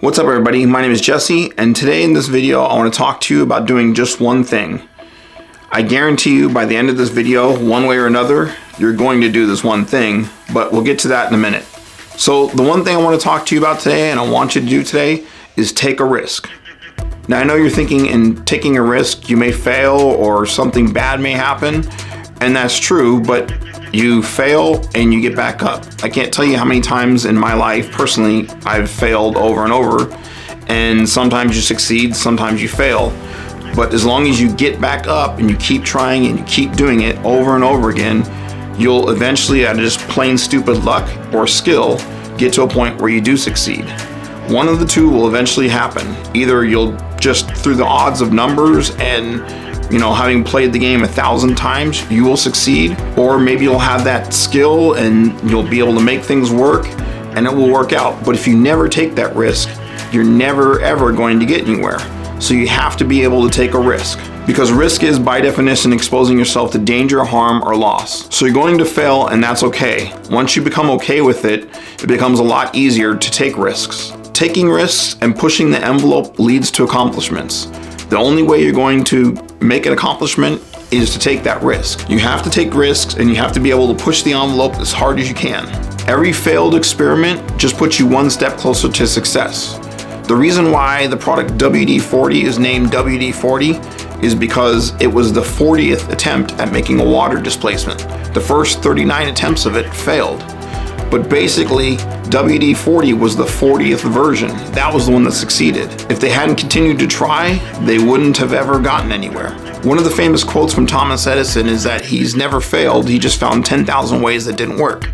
What's up everybody, my name is Jesse, and today in this video I want to talk to you about doing just one thing. I guarantee you by the end of this video, one way or another, you're going to do this one thing, but we'll get to that in a minute. So the one thing I want to talk to you about today, and I want you to do today, is take a risk. Now I know you're thinking in taking a risk you may fail or something bad may happen, and that's true, but you fail and you get back up. I can't tell you how many times in my life personally I've failed over and over, and sometimes you succeed, sometimes you fail. But as long as you get back up and you keep trying and you keep doing it over and over again, you'll eventually, out of just plain stupid luck or skill, get to a point where you do succeed. One of the two will eventually happen. Either you'll just, through the odds of numbers and having played the game 1,000 times, you will succeed, or maybe you'll have that skill and you'll be able to make things work and it will work out. But if you never take that risk, you're never ever going to get anywhere. So you have to be able to take a risk, because risk is by definition exposing yourself to danger, harm, or loss. So you're going to fail, and that's okay. Once you become okay with it, it becomes a lot easier to take risks. Taking risks and pushing the envelope leads to accomplishments. The only way you're going to make an accomplishment is to take that risk. You have to take risks and you have to be able to push the envelope as hard as you can. Every failed experiment just puts you one step closer to success. The reason why the product WD-40 is named WD-40 is because it was the 40th attempt at making a water displacement. The first 39 attempts of it failed. But basically, WD-40 was the 40th version. That was the one that succeeded. If they hadn't continued to try, they wouldn't have ever gotten anywhere. One of the famous quotes from Thomas Edison is that he's never failed, he just found 10,000 ways that didn't work.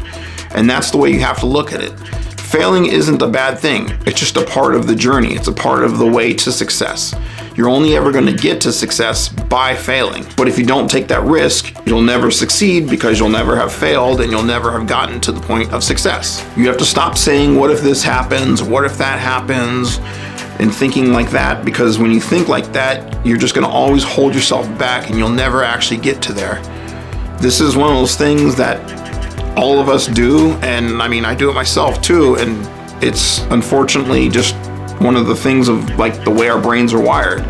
And that's the way you have to look at it. Failing isn't a bad thing. It's just a part of the journey. It's a part of the way to success. You're only ever going to get to success by failing. But if you don't take that risk, you'll never succeed, because you'll never have failed and you'll never have gotten to the point of success. You have to stop saying, what if this happens? What if that happens? And thinking like that, because when you think like that, you're just going to always hold yourself back and you'll never actually get to there. This is one of those things that all of us do, and I mean, I do it myself too, and it's unfortunately just one of the things of like the way our brains are wired.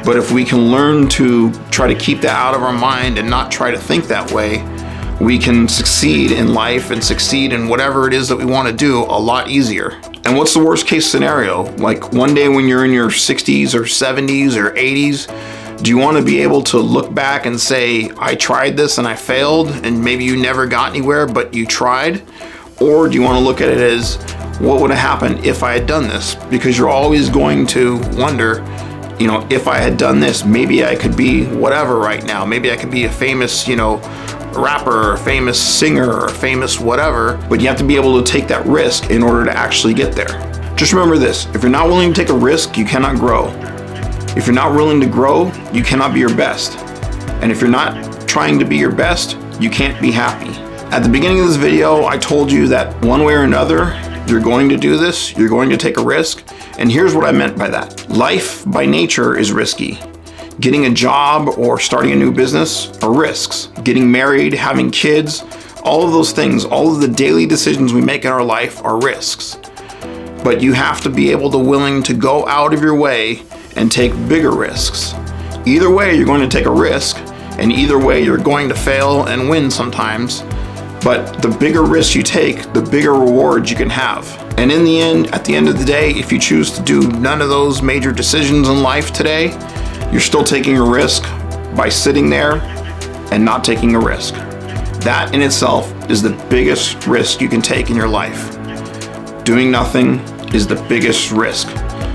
But if we can learn to try to keep that out of our mind and not try to think that way, we can succeed in life and succeed in whatever it is that we want to do a lot easier. And what's the worst case scenario? Like one day when you're in your 60s or 70s or 80s, do you want to be able to look back and say, I tried this and I failed, and maybe you never got anywhere, but you tried? Or do you want to look at it as, what would have happened if I had done this? Because you're always going to wonder, if I had done this, maybe I could be whatever right now. Maybe I could be a famous, rapper, or famous singer, or famous whatever. But you have to be able to take that risk in order to actually get there. Just remember this, if you're not willing to take a risk, you cannot grow. If you're not willing to grow, you cannot be your best. And if you're not trying to be your best, you can't be happy. At the beginning of this video, I told you that one way or another, you're going to do this, you're going to take a risk. And here's what I meant by that. Life by nature is risky. Getting a job or starting a new business are risks. Getting married, having kids, all of those things, all of the daily decisions we make in our life are risks. But you have to be able to willing to go out of your way and take bigger risks. Either way, you're going to take a risk, and either way, you're going to fail and win sometimes. But the bigger risks you take, the bigger rewards you can have. And in the end, at the end of the day, if you choose to do none of those major decisions in life today, you're still taking a risk by sitting there and not taking a risk. That in itself is the biggest risk you can take in your life. Doing nothing is the biggest risk.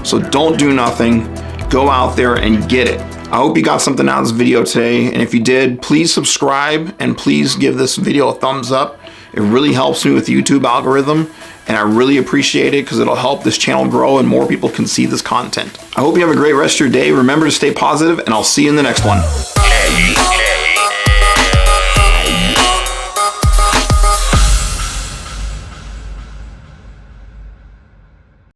So don't do nothing. Go out there and get it. I hope you got something out of this video today, and if you did, please subscribe and please give this video a thumbs up. It really helps me with the YouTube algorithm, and I really appreciate it because it'll help this channel grow and more people can see this content. I hope you have a great rest of your day. Remember to stay positive, and I'll see you in the next one.